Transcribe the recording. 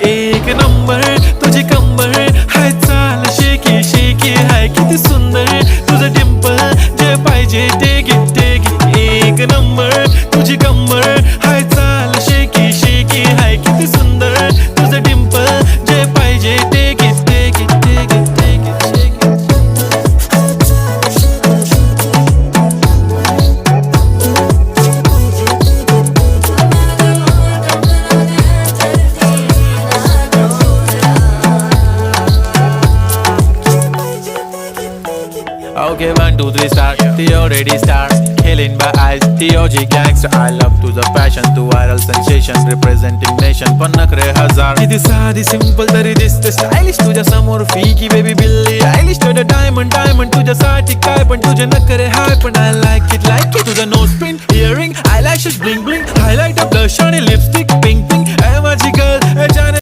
एक नंबर तुझी कंबर हाय चाल शेकी शेकी हाय किती सुंदर तुझं डिंपल जे पाहिजे ते घे एक नंबर तुझी कंबर हाय चाल शेकी शेकी हाय किती सुंदर तुझं डिंपल जे पाहिजे ते घे Okay, 1, 2, 3 start. The already start. Killing by eyes. The OG gangster. I love to the passion, to viral sensation, representing nation. पण नखरे हजार. किती साधी simple तरी दिसते stylish. तुझ्या समोर फीकी baby बिल्ली आयलिश. तुझं diamond तुझ्यासाठी काय पण तुझे नखरे हाय पण I like it. तुझं nose pin, earring, eyelashes bling bling, highlight, blush आणि lipstick, pink. ए माझी girl, ए जाने